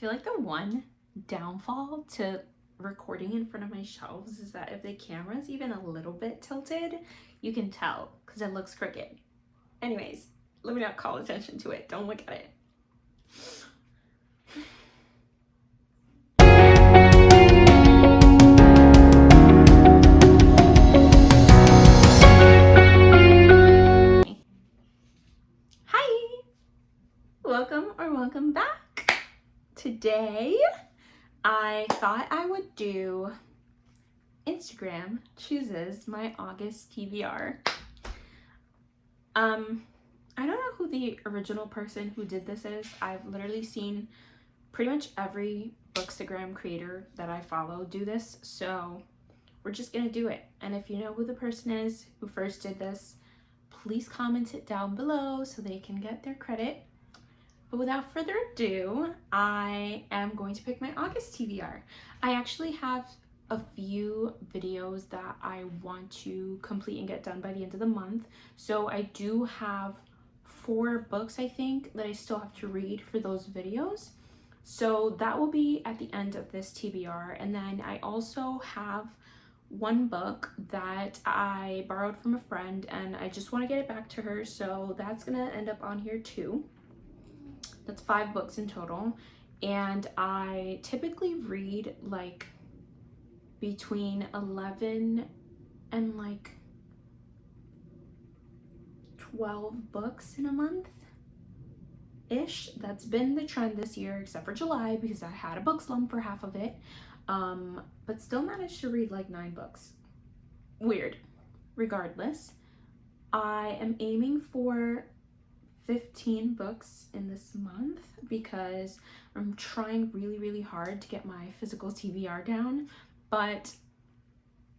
feel like the one downfall to recording in front of my shelves is that if the camera's even a little bit tilted, you can tell because it looks crooked. Anyways, let me not call attention to it. Don't look at it. Hi! Welcome back. Today, I thought I would do Instagram chooses my August TBR. I don't know who the original person who did this is. I've literally seen pretty much every bookstagram creator that I follow do this, so we're just gonna do it. And if you know who the person is who first did this, please comment it down below so they can get their credit. But without further ado, I am going to pick my August TBR. I actually have a few videos that I want to complete and get done by the end of the month. So I do have 4 books, I think, that I still have to read for those videos. So that will be at the end of this TBR. And then I also have one book that I borrowed from a friend and I just want to get it back to her. So that's gonna end up on here too. That's 5 books in total. And I typically read like between 11 and like 12 books in a month ish. That's been the trend this year, except for July because I had a book slump for half of it, but still managed to read like 9 books. Weird. Regardless, I am aiming for 15 books in this month because I'm trying really hard to get my physical TBR down, but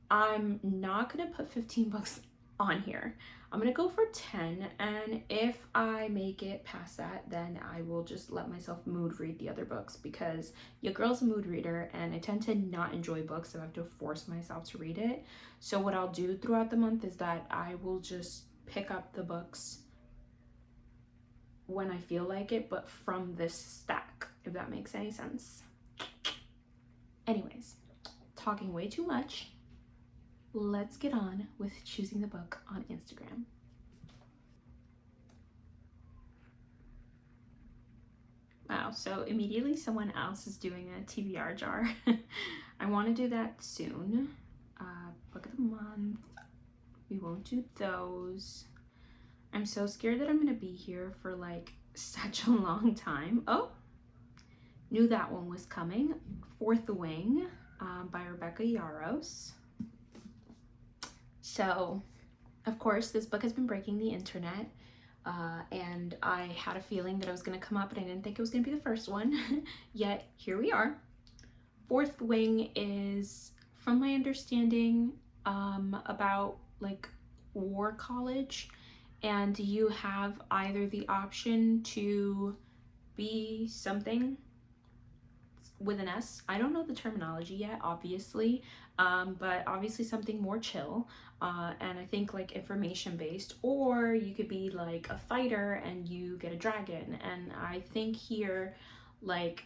I'm not gonna put 15 books on here. I'm gonna go for 10, and if I make it past that, then I will just let myself mood read the other books because your girl's a mood reader and I tend to not enjoy books, so I have to force myself to read it. So what I'll do throughout the month is that I will just pick up the books when I feel like it, but from this stack, if that makes any sense. Anyways, talking way too much. Let's get on with choosing the book on Instagram. Wow, so immediately someone else is doing a TBR jar. I want to do that soon. Book of the month. We won't do those. I'm so scared that I'm going to be here for like such a long time. Oh, knew that one was coming. Fourth Wing by Rebecca Yarros. So, of course, this book has been breaking the internet, and I had a feeling that it was going to come up, but I didn't think it was going to be the first one. Yet, here we are. Fourth Wing is, from my understanding, about like war college, and you have either the option to be something with an S. I don't know the terminology yet, obviously, but obviously something more chill, and I think like information based, or you could be like a fighter and you get a dragon. And I think here, like,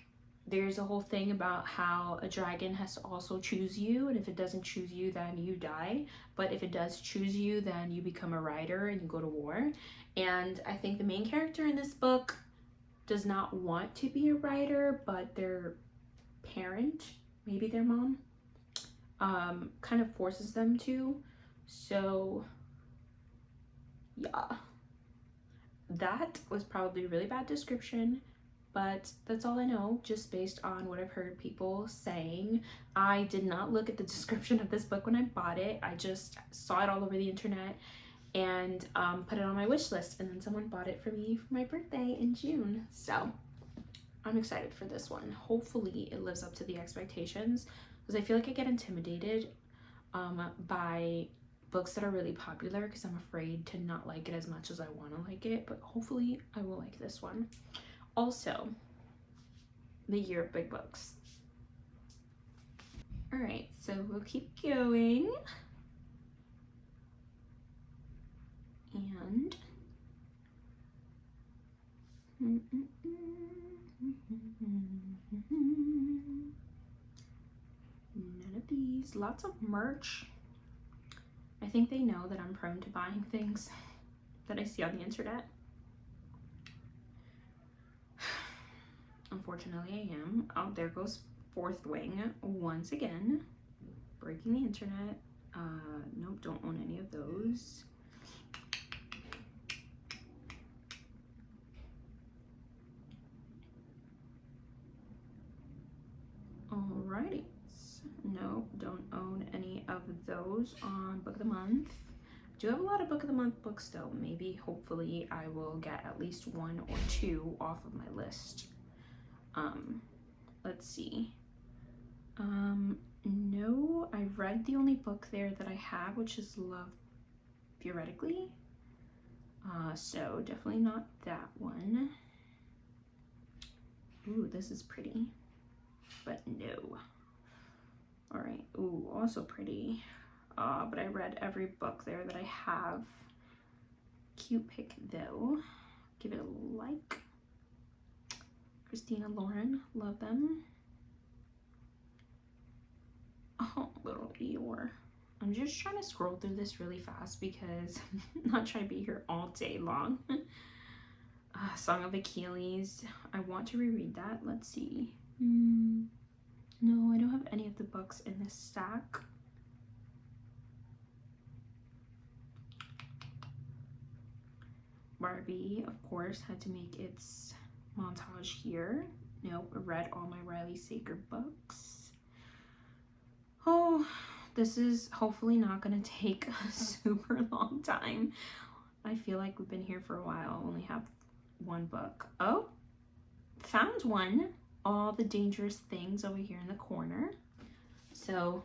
there's a whole thing about how a dragon has to also choose you, and if it doesn't choose you, then you die, but if it does choose you, then you become a rider and you go to war. And I think the main character in this book does not want to be a rider, but their parent, maybe their mom, kind of forces them to. So yeah, that was probably a really bad description, but that's all I know just based on what I've heard people saying. I did not look at the description of this book when I bought it. I just saw it all over the internet and put it on my wish list, and then someone bought it for me for my birthday in June. So I'm excited for this one. Hopefully it lives up to the expectations, because I feel like I get intimidated by books that are really popular because I'm afraid to not like it as much as I want to like it, but hopefully I will like this one. Also, the year of big books. All right, so we'll keep going. And these. Lots of merch. I think they know that I'm prone to buying things that I see on the internet. Unfortunately, I am. Oh, there goes Fourth Wing once again. Breaking the internet. Nope, don't own any of those. Alrighty. Nope, don't own any of those on Book of the Month. Do have a lot of Book of the Month books though. Maybe, hopefully, I will get at least 1 or 2 off of my list. Let's see. No, I read the only book there that I have, which is Love Theoretically. So definitely not that one. Ooh, this is pretty, but no. All right, ooh, also pretty. But I read every book there that I have. Cute pick though. Give it a like. Christina Lauren, love them. Oh, little Eeyore. I'm just trying to scroll through this really fast because I'm not trying to be here all day long. Song of Achilles. I want to reread that. Let's see. No, I don't have any of the books in this stack. Barbie, of course, had to make its montage here. Nope, I read all my Riley Sager books. Oh, this is hopefully not going to take a super long time. I feel like we've been here for a while. I only have 1 book. Oh, found one. All the Dangerous Things over here in the corner. So,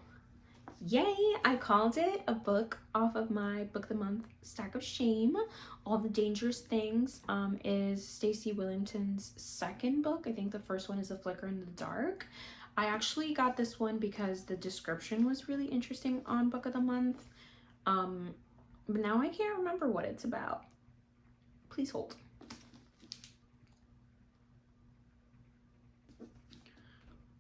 yay, I called it a book off of my Book of the Month stack of shame. All the Dangerous Things is Stacy Willington's 2nd book. I think the first one is A Flicker in the Dark. I actually got this one because the description was really interesting on Book of the Month. But now I can't remember what it's about. Please hold.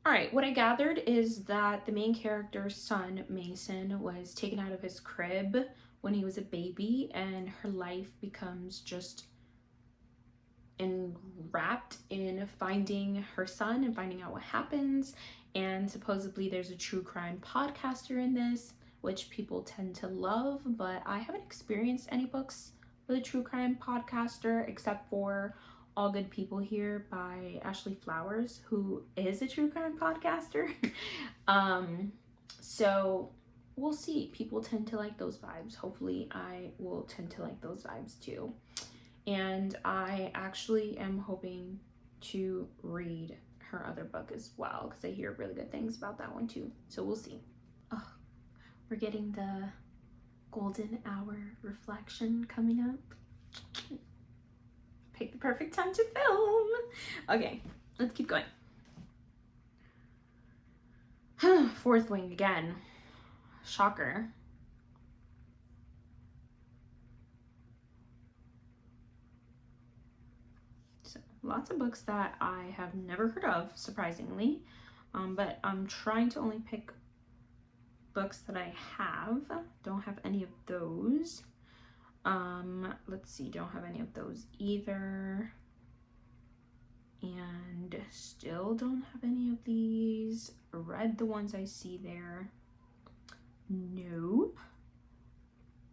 All right, what I gathered is that the main character's son, Mason, was taken out of his crib when he was a baby, and her life becomes just enwrapped in finding her son and finding out what happens. And supposedly there's a true crime podcaster in this, which people tend to love, but I haven't experienced any books with a true crime podcaster except for All Good People Here by Ashley Flowers, who is a true crime podcaster. So we'll see. People tend to like those vibes. Hopefully I will tend to like those vibes too. And I actually am hoping to read her other book as well, because I hear really good things about that one too. So we'll see. Oh, we're getting the golden hour reflection coming up. Pick the perfect time to film. Okay, let's keep going. Fourth Wing again. Shocker. So, lots of books that I have never heard of, surprisingly. But I'm trying to only pick books that I have. Don't have any of those. Let's see, don't have any of those either. And still don't have any of these. Read the ones I see there. Nope.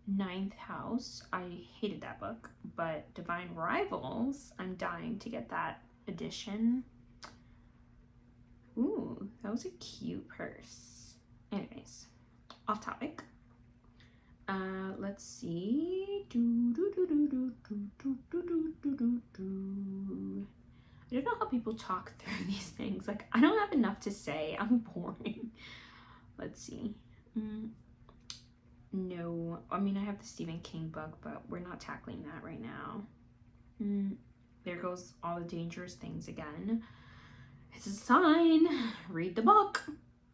Ninth House, I hated that book, but Divine Rivals, I'm dying to get that edition. Ooh, that was a cute purse. Anyways, off topic. Let's see. I don't know how people talk through these things. Like, I don't have enough to say. I'm boring. Let's see. No, I mean, I have the Stephen King book, but we're not tackling that right now. There goes All the Dangerous Things again. It's a sign. Read the book,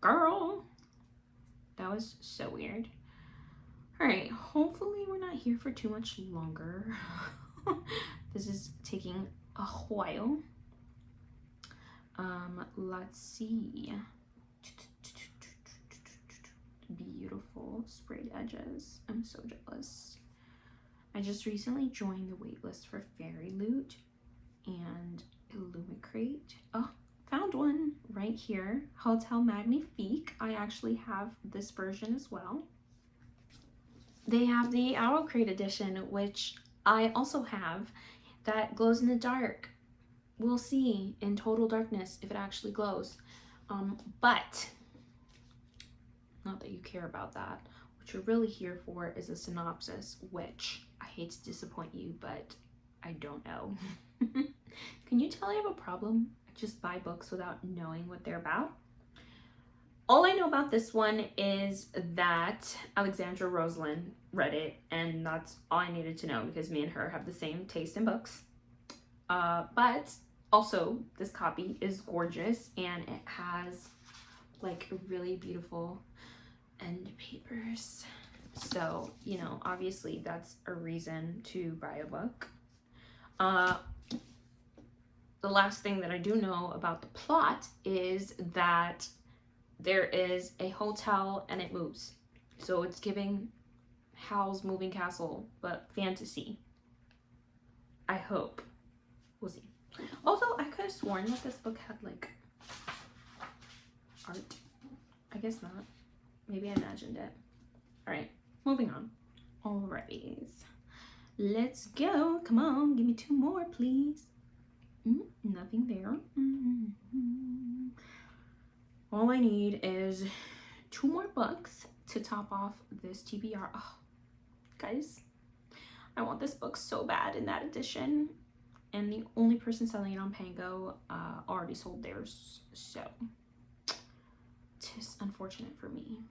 girl. That was so weird. All right, hopefully we're not here for too much longer. This is taking a while. Let's see. beautiful sprayed edges. I'm so jealous. I just recently joined the waitlist for Fairy Loot and Illumicrate. Oh, found one right here. Hotel Magnifíque. I actually have this version as well. They have the Owlcrate edition, which I also have, that glows in the dark. We'll see in total darkness if it actually glows. But not that you care about that. What you're really here for is a synopsis, which I hate to disappoint you, but I don't know. Can you tell I have a problem? I just buy books without knowing what they're about. All I know about this one is that Alexandra Rosalind read it, and that's all I needed to know because me and her have the same taste in books. But also, this copy is gorgeous, and it has like really beautiful end papers. So, you know, obviously that's a reason to buy a book. The last thing that I do know about the plot is that there is a hotel and it moves. So it's giving Howl's Moving Castle, but fantasy. I hope. We'll see. Also, I could have sworn that this book had like art. I guess not. Maybe I imagined it. Alright, moving on. Alrighties. Let's go. Come on, give me 2 more, please. Nothing there. All I need is 2 more books to top off this TBR. Oh, guys, I want this book so bad in that edition. And the only person selling it on Pango already sold theirs. So, 'tis unfortunate for me.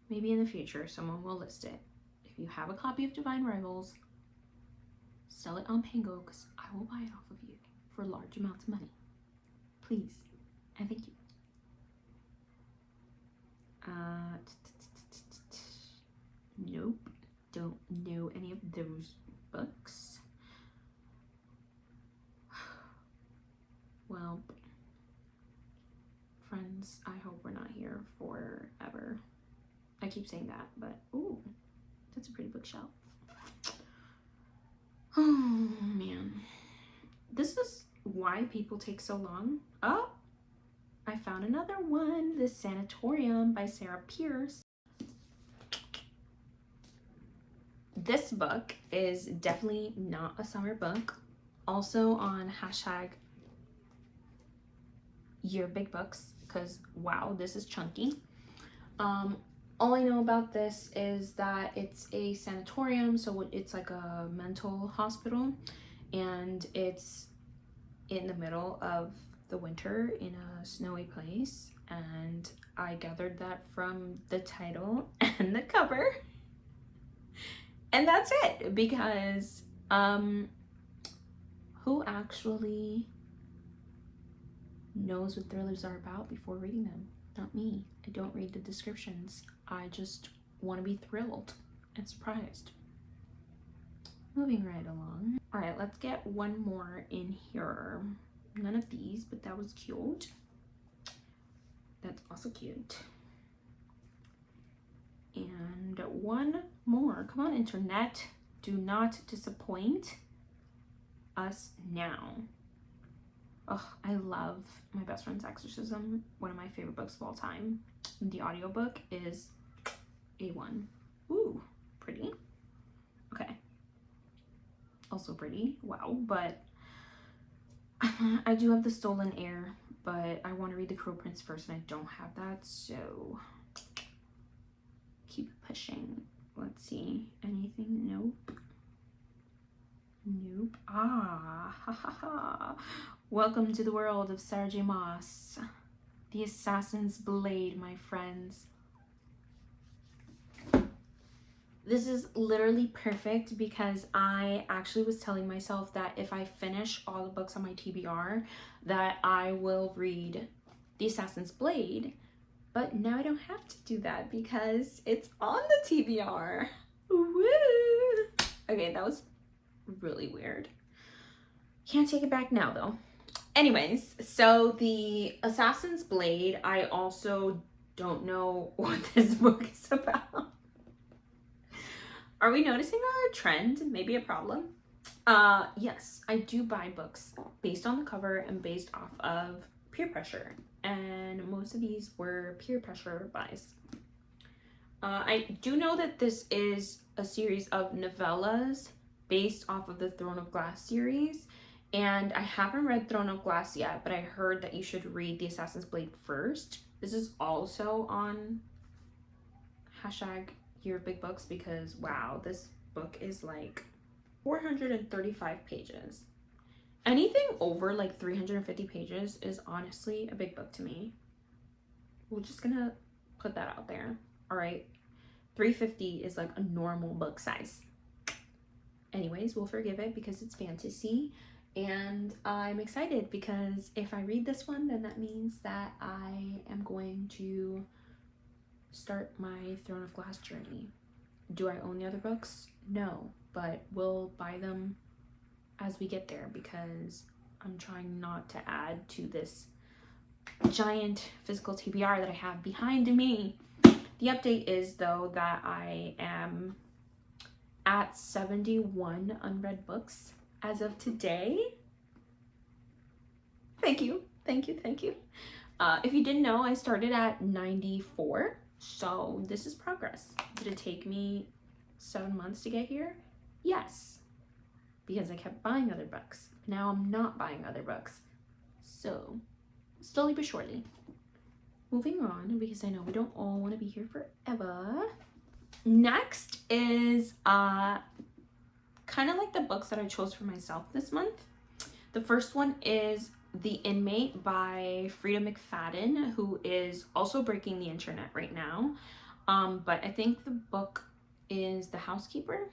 Maybe in the future someone will list it. If you have a copy of Divine Rivals, sell it on Pango because I will buy it off of you for large amounts of money. Please and thank you. Nope, don't know any of those books. Well, friends, I hope we're not here forever. I keep saying that, but ooh, that's a pretty bookshelf. Oh man, this is why people take so long. Oh, I found another one. The Sanitorium by Sarah Pearse. This book is definitely not a summer book. Also on hashtag Year Big Books, because wow, this is chunky. All I know about this is that it's a sanatorium, so it's like a mental hospital, and it's in the middle of the winter in a snowy place, and I gathered that from the title and the cover. And that's it, because who actually knows what thrillers are about before reading them? Not me. I don't read the descriptions. I just want to be thrilled and surprised. Moving right along. All right, let's get one more in here. None of these, but that was cute. That's also cute. And one more. Come on, internet. Do not disappoint us now. Oh, I love My Best Friend's Exorcism. One of my favorite books of all time. The audiobook is A1. Ooh, pretty. Okay. Also pretty. Wow. But I do have The Stolen Heir, but I want to read The Crow Prince first, and I don't have that, so keep pushing. Let's see. Anything? Nope. Nope. Ah, ha ha ha. Welcome to the world of Sarah J. Maas. The Assassin's Blade, my friends. This is literally perfect because I actually was telling myself that if I finish all the books on my TBR, that I will read The Assassin's Blade. But now I don't have to do that because it's on the TBR. Woo! Okay, that was really weird. Can't take it back now though. Anyways, so the Assassin's Blade, I also don't know what this book is about. Are we noticing a trend? Maybe a problem? Yes, I do buy books based on the cover and based off of peer pressure. And most of these were peer pressure buys. I do know that this is a series of novellas based off of the Throne of Glass series. And I haven't read Throne of Glass yet, but I heard that you should read The Assassin's Blade first. This is also on hashtag Year of Big Books because, wow, this book is like 435 pages. Anything over like 350 pages is honestly a big book to me. We're just gonna put that out there, all right? 350 is like a normal book size. Anyways, we'll forgive it because it's fantasy. And I'm excited because if I read this one, then that means that I am going to start my Throne of Glass journey. Do I own the other books? No, but we'll buy them as we get there because I'm trying not to add to this giant physical TBR that I have behind me. The update is though that I am at 71 unread books as of today. Thank you. If you didn't know, I started at 94, so this is progress. Did it take me 7 months to get here? Yes, because I kept buying other books. Now I'm not buying other books, so slowly but surely. Moving on, because I know we don't all want to be here forever. Next is kind of like the books that I chose for myself this month. The first one is The Inmate by Freída McFadden, who is also breaking the internet right now. But I think the book is The Housekeeper.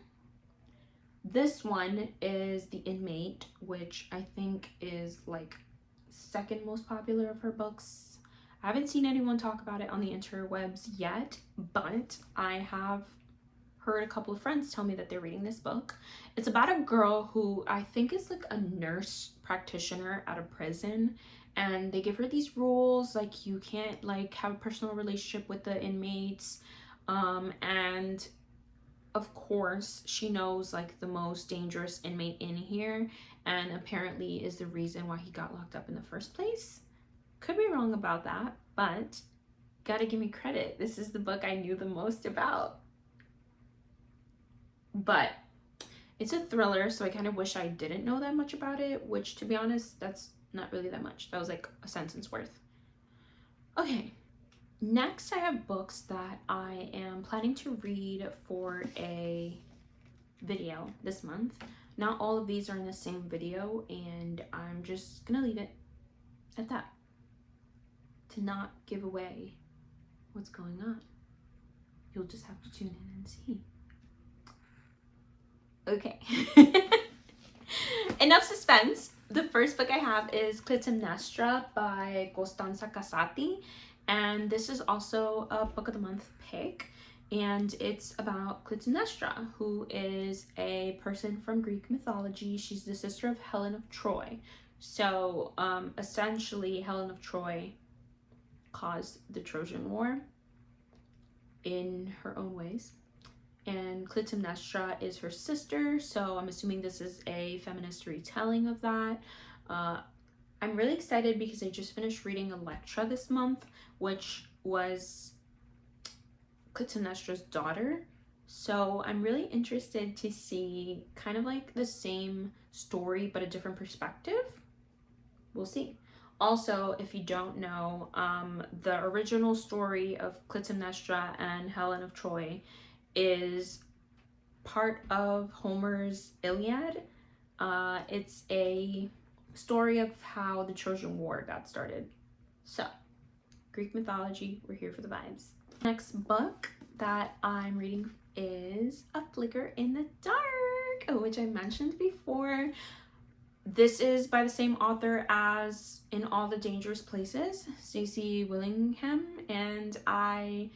This one is The Inmate, which I think is like second most popular of her books. I haven't seen anyone talk about it on the interwebs yet, but I have heard a couple of friends tell me that they're reading this book. It's about a girl who I think is like a nurse practitioner at a prison, and they give her these rules like you can't like have a personal relationship with the inmates, and of course she knows like the most dangerous inmate in here, and apparently is the reason why he got locked up in the first place. Could be wrong about that, but gotta give me credit. This is the book I knew the most about. But it's a thriller, so I kind of wish I didn't know that much about it, which to be honest, that's not really that much. That was like a sentence worth. Okay, next I have books that I am planning to read for a video this month. Not all of these are in the same video, and I'm just gonna leave it at that to not give away what's going on. You'll just have to tune in and see. Okay. Enough suspense. The first book I have is Clytemnestra by Costanza Casati, and this is also a book of the month pick, and it's about Clytemnestra, who is a person from Greek mythology. She's the sister of Helen of Troy. So essentially Helen of Troy caused the Trojan War in her own ways, and Clytemnestra is her sister, so I'm assuming this is a feminist retelling of that. I'm really excited because I just finished reading Electra this month, which was Clytemnestra's daughter, so I'm really interested to see kind of like the same story but a different perspective. We'll see. Also, if you don't know, the original story of Clytemnestra and Helen of Troy is part of Homer's Iliad. It's a story of how the Trojan War got started. So, Greek mythology, we're here for the vibes. Next book that I'm reading is A Flicker in the Dark, which I mentioned before. This is by the same author as In All the Dangerous Places, Stacy Willingham, and I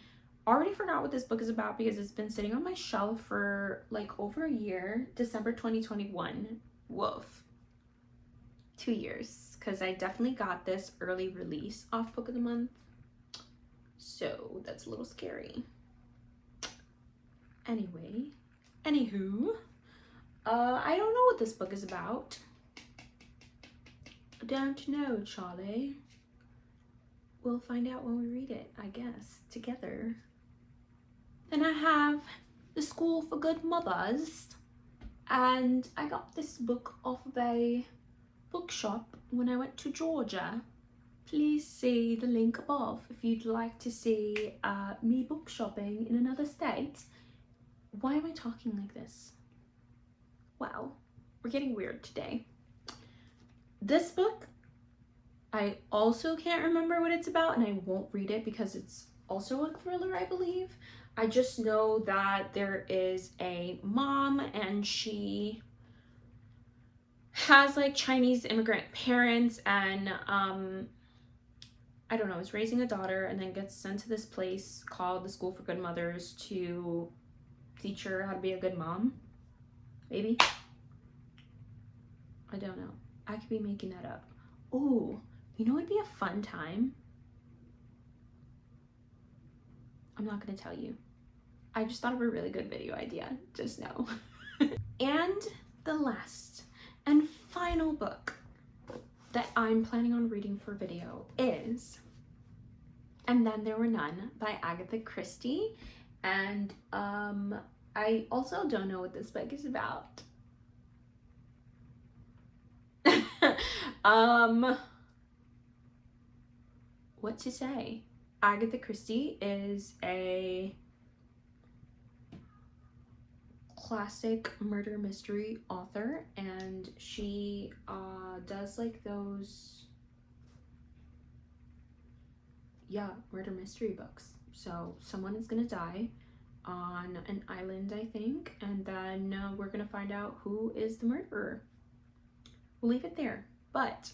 already forgot what this book is about because it's been sitting on my shelf for like over a year. December 2021. Woof. 2 years, because I definitely got this early release off Book of the Month. So that's a little scary. Anyway, anywho, I don't know what this book is about. Don't know, Charlie. We'll find out when we read it, I guess, together. Then I have The School for Good Mothers, and I got this book off of a bookshop when I went to Georgia. Please see the link above if you'd like to see me book shopping in another state. Why am I talking like this? Wow, we're getting weird today. This book, I also can't remember what it's about, and I won't read it because it's also a thriller, I believe. I just know that there is a mom and she has like Chinese immigrant parents, and I don't know, is raising a daughter and then gets sent to this place called the School for Good Mothers to teach her how to be a good mom. Maybe. I don't know. I could be making that up. Ooh, you know what'd be a fun time? I'm not gonna tell you. I just thought of a really good video idea, just know. And the last and final book that I'm planning on reading for video is And Then There Were None by Agatha Christie. And I also don't know what this book is about. What to say? Agatha Christie is a classic murder mystery author, and she does like those murder mystery books. So someone is gonna die on an island, I think, and then we're gonna find out who is the murderer. We'll leave it there. But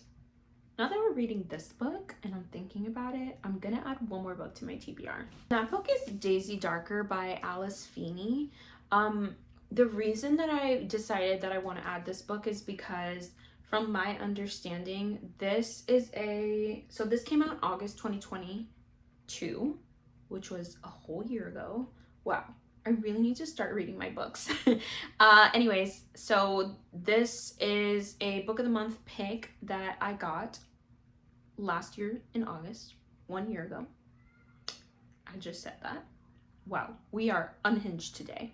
now that we're reading this book and I'm thinking about it, I'm gonna add one more book to my TBR. That book is Daisy Darker by Alice Feeney. The reason that I decided that I want to add this book is because from my understanding, this came out August 2022, which was a whole year ago. Wow, I really need to start reading my books. Anyways, so this is a book of the month pick that I got last year in August, 1 year ago. I just said that. Wow, we are unhinged today.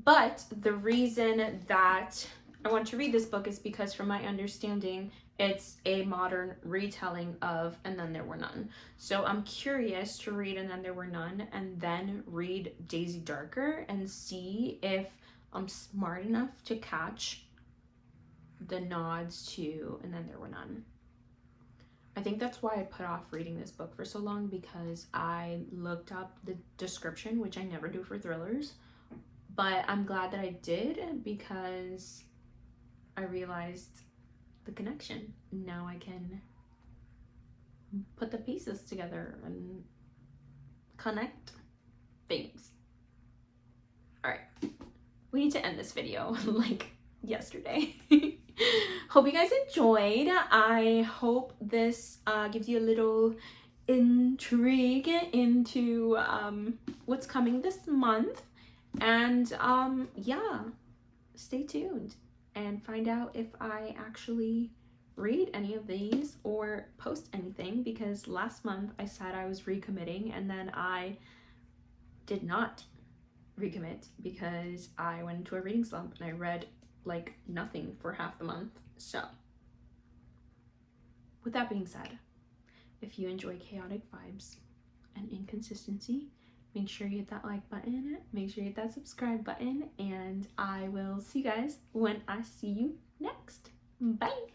But the reason that I want to read this book is because from my understanding, it's a modern retelling of And Then There Were None. So I'm curious to read And Then There Were None and then read Daisy Darker and see if I'm smart enough to catch the nods to And Then There Were None. I think that's why I put off reading this book for so long, because I looked up the description, which I never do for thrillers. But I'm glad that I did, because I realized the connection. Now I can put the pieces together and connect things. All right, we need to end this video like yesterday. Hope you guys enjoyed. I hope this gives you a little intrigue into what's coming this month. And yeah, stay tuned and find out if I actually read any of these or post anything, because last month I said I was recommitting and then I did not recommit because I went into a reading slump and I read like nothing for half the month. So with that being said, if you enjoy chaotic vibes and inconsistency, make sure you hit that like button, make sure you hit that subscribe button, and I will see you guys when I see you next. Bye!